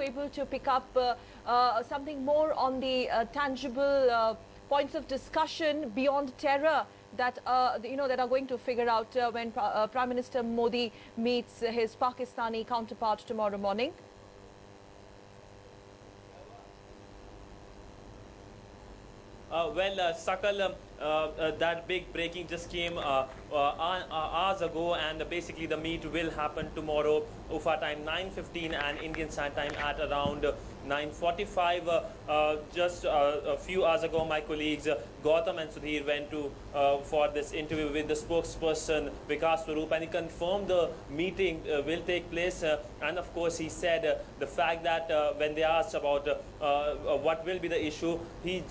able to pick up something more on the tangible points of discussion beyond terror that that are going to figure out when Prime Minister Modi meets his Pakistani counterpart tomorrow morning? Sakal, that big breaking just came hours ago, and basically the meet will happen tomorrow, UFA time 9:15 and Indian Standard Time at around 9:45. Just a few hours ago, my colleagues Gautam and Sudhir went to for this interview with the spokesperson Vikas Swarup, and he confirmed the meeting will take place. And of course, he said the fact that when they asked about what will be the issue, he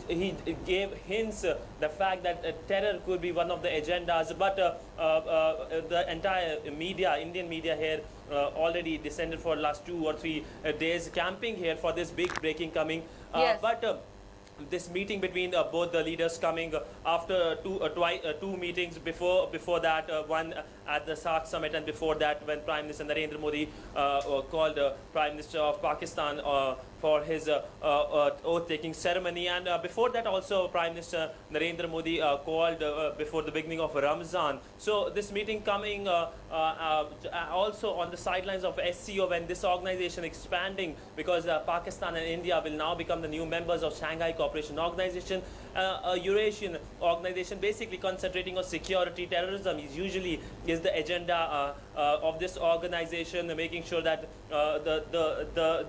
gave hints the fact that terror could be one of the agendas, but the entire media, Indian media here, already descended for the last 2 or 3 days, camping here for this big breaking coming. Yes. This meeting between both the leaders coming after two meetings before that, one at the SAARC summit, and before that when Prime Minister Narendra Modi called Prime Minister of Pakistan for his oath-taking ceremony, and before that also Prime Minister Narendra Modi called before the beginning of Ramzan. So this meeting coming also on the sidelines of SCO, when this organization expanding, because Pakistan and India will now become the new members of Shanghai Cooperation Organization, a Eurasian organization basically concentrating on security. Terrorism is the agenda of this organization, making sure that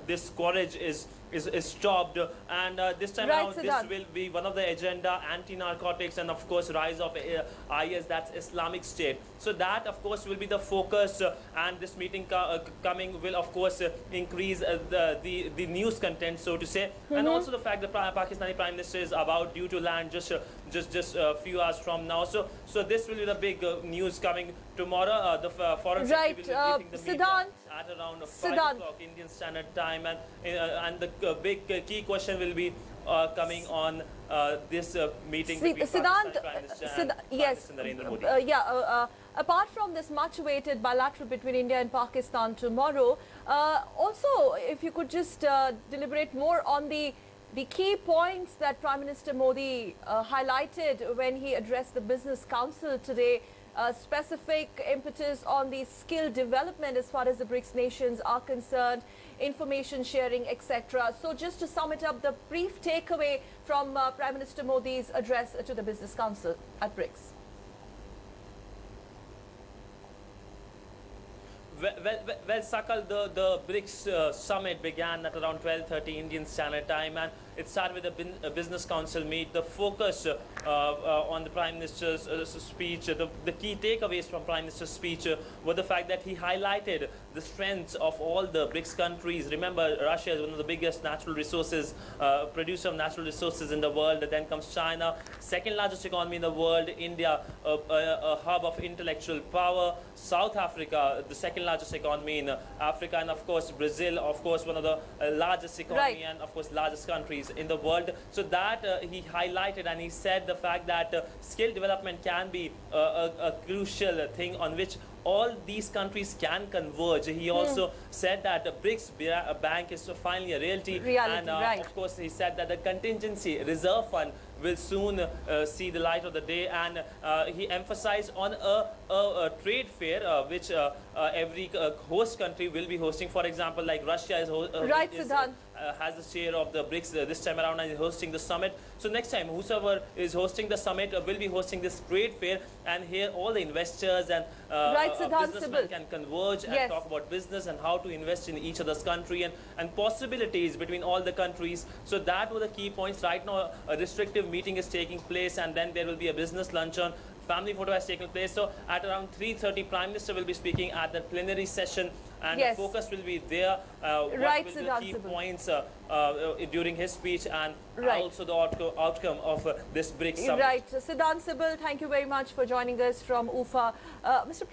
this scourge is stopped, and this time around Siddharth, this will be one of the agenda: anti-narcotics, and of course rise of IS, that's Islamic State. So that of course will be the focus, and this meeting coming will of course increase the news content, so to say, and also the fact that Pakistani Prime Minister is about due to land just a few hours from now. So this will be the big news coming tomorrow. The foreign secretary will be briefing the media at around 5 o'clock Indian Standard Time, and the big key question will be coming on this meeting between Pakistani Prime Minister and Prime Minister Narendra Modi. Apart from this much-awaited bilateral between India and Pakistan tomorrow, also if you could just deliberate more on the key points that Prime Minister Modi highlighted when he addressed the Business Council today. Specific impetus on the skill development as far as the BRICS nations are concerned, information sharing, etc. So just to sum it up, the brief takeaway from Prime Minister Modi's address to the Business Council at BRICS. Well, Sakal, the BRICS summit began at around 12:30 Indian Standard Time, and it started with a Business Council meet. The focus on the Prime Minister's speech, the key takeaways from Prime Minister's speech were the fact that he highlighted the strengths of all the BRICS countries. Remember, Russia is one of the biggest natural resources, producer of natural resources in the world. Then comes China, second largest economy in the world. India, a hub of intellectual power. South Africa, the second largest economy in Africa, and of course Brazil, of course one of the largest economy and of course largest countries in the world. So that he highlighted, and he said the fact that skill development can be a crucial thing on which all these countries can converge. He also said that the BRICS Bank is finally a reality, and of course he said that the contingency reserve fund will soon see the light of the day, and he emphasized on a trade fair which every host country will be hosting. For example, like Russia has the share of the BRICS this time around and is hosting the summit. So next time, whosoever is hosting the summit will be hosting this trade fair, and here all the investors and businessmen can converge and talk about business and how to invest in each other's country and possibilities between all the countries. So that were the key points. Right now, a restrictive meeting is taking place, and then there will be a business luncheon. Family photo has taken place. So at around 3:30, Prime Minister will be speaking at the plenary session, and the focus will be there. What will be the key points during his speech, and also the outcome of this BRICS summit. Right. Siddharth Sibal, thank you very much for joining us from UFA. Mr.